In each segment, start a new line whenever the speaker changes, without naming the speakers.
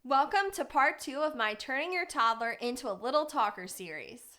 Welcome to part 2 of my Turning Your Toddler into a Little Talker series.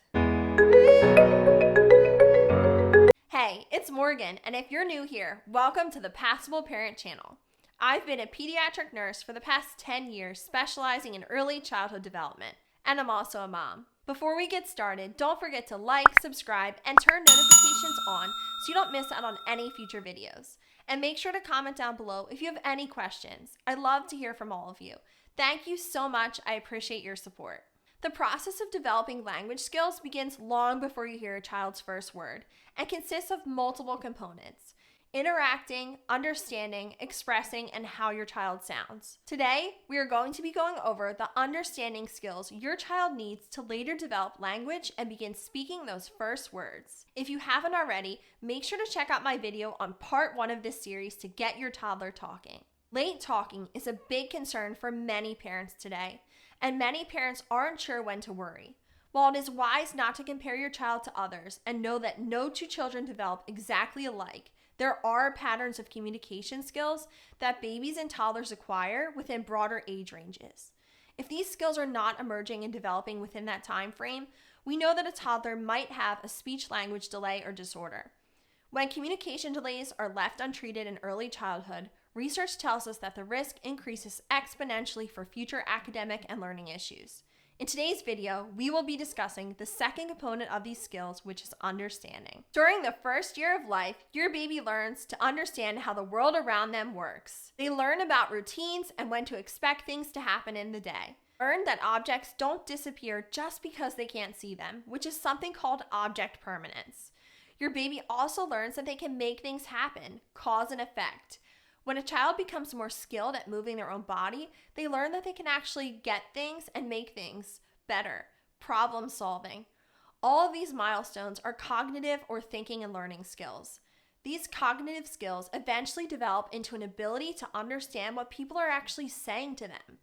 Hey, it's Morgan, and if you're new here, welcome to the Passable Parent channel. I've been a pediatric nurse for the past 10 years, specializing in early childhood development, and I'm also a mom. Before we get started, don't forget to like, subscribe, and turn notifications on so you don't miss out on any future videos. And make sure to comment down below if you have any questions. I'd love to hear from all of you. Thank you so much. I appreciate your support. The process of developing language skills begins long before you hear a child's first word and consists of multiple components: interacting, understanding, expressing, and how your child sounds. Today, we are going to be going over the understanding skills your child needs to later develop language and begin speaking those first words. If you haven't already, make sure to check out my video on part 1 of this series to get your toddler talking. Late talking is a big concern for many parents today, and many parents aren't sure when to worry. While it is wise not to compare your child to others and know that no two children develop exactly alike, there are patterns of communication skills that babies and toddlers acquire within broader age ranges. If these skills are not emerging and developing within that time frame, we know that a toddler might have a speech-language delay or disorder. When communication delays are left untreated in early childhood, research tells us that the risk increases exponentially for future academic and learning issues. In today's video, we will be discussing the second component of these skills, which is understanding. During the first year of life, your baby learns to understand how the world around them works. They learn about routines and when to expect things to happen in the day. Learn that objects don't disappear just because they can't see them, which is something called object permanence. Your baby also learns that they can make things happen, cause and effect. When a child becomes more skilled at moving their own body, they learn that they can actually get things and make things better. Problem solving. All of these milestones are cognitive or thinking and learning skills. These cognitive skills eventually develop into an ability to understand what people are actually saying to them.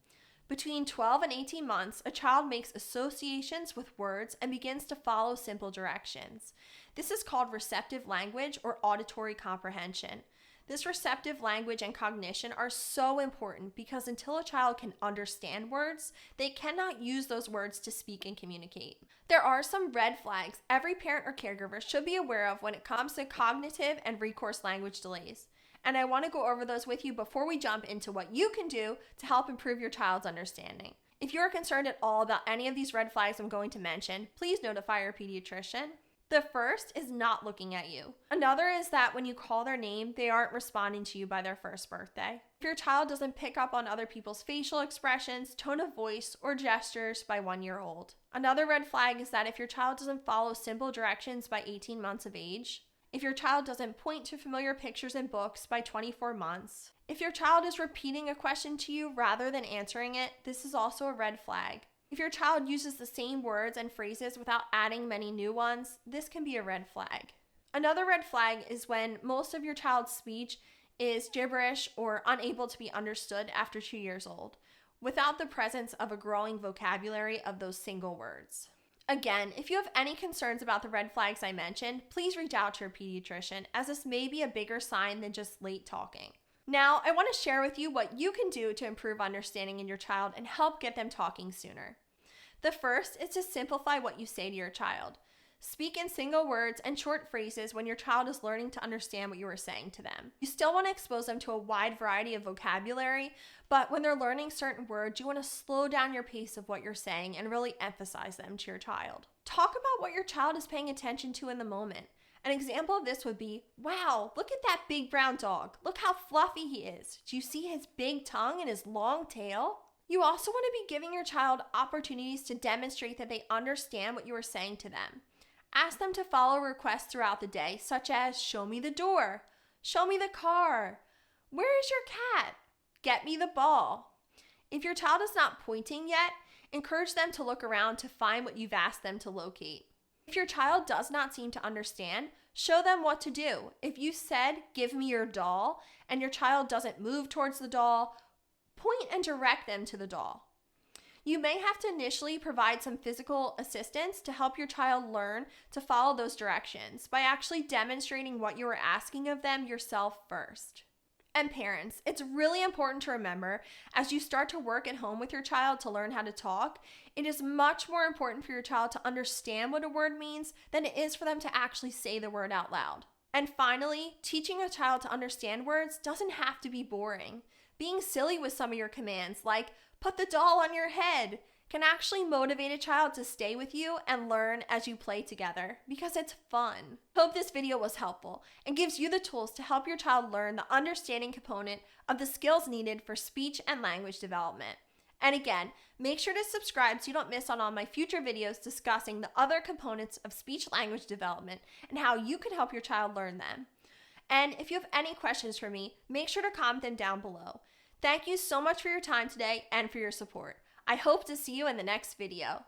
Between 12 and 18 months, a child makes associations with words and begins to follow simple directions. This is called receptive language or auditory comprehension. This receptive language and cognition are so important because until a child can understand words, they cannot use those words to speak and communicate. There are some red flags every parent or caregiver should be aware of when it comes to cognitive and recourse language delays. And I want to go over those with you before we jump into what you can do to help improve your child's understanding. If you're concerned at all about any of these red flags I'm going to mention, please notify your pediatrician. The first is not looking at you. Another is that when you call their name, they aren't responding to you by their first birthday. If your child doesn't pick up on other people's facial expressions, tone of voice, or gestures by 1 year old. Another red flag is that if your child doesn't follow simple directions by 18 months of age. If your child doesn't point to familiar pictures in books by 24 months. If your child is repeating a question to you rather than answering it, this is also a red flag. If your child uses the same words and phrases without adding many new ones, this can be a red flag. Another red flag is when most of your child's speech is gibberish or unable to be understood after 2 years old, without the presence of a growing vocabulary of those single words. Again, if you have any concerns about the red flags I mentioned, please reach out to your pediatrician, as this may be a bigger sign than just late talking. Now, I want to share with you what you can do to improve understanding in your child and help get them talking sooner. The first is to simplify what you say to your child. Speak in single words and short phrases when your child is learning to understand what you are saying to them. You still want to expose them to a wide variety of vocabulary, but when they're learning certain words, you want to slow down your pace of what you're saying and really emphasize them to your child. Talk about what your child is paying attention to in the moment. An example of this would be, wow, look at that big brown dog. Look how fluffy he is. Do you see his big tongue and his long tail? You also want to be giving your child opportunities to demonstrate that they understand what you are saying to them. Ask them to follow requests throughout the day, such as, show me the door, show me the car, where is your cat, get me the ball. If your child is not pointing yet, encourage them to look around to find what you've asked them to locate. If your child does not seem to understand, show them what to do. If you said, give me your doll, and your child doesn't move towards the doll, point and direct them to the doll. You may have to initially provide some physical assistance to help your child learn to follow those directions by actually demonstrating what you are asking of them yourself first. And parents, it's really important to remember as you start to work at home with your child to learn how to talk, it is much more important for your child to understand what a word means than it is for them to actually say the word out loud. And finally, teaching a child to understand words doesn't have to be boring. Being silly with some of your commands, like put the doll on your head, can actually motivate a child to stay with you and learn as you play together because it's fun. Hope this video was helpful and gives you the tools to help your child learn the understanding component of the skills needed for speech and language development. And again, make sure to subscribe so you don't miss out on my future videos discussing the other components of speech language development and how you can help your child learn them. And if you have any questions for me, make sure to comment them down below. Thank you so much for your time today and for your support. I hope to see you in the next video.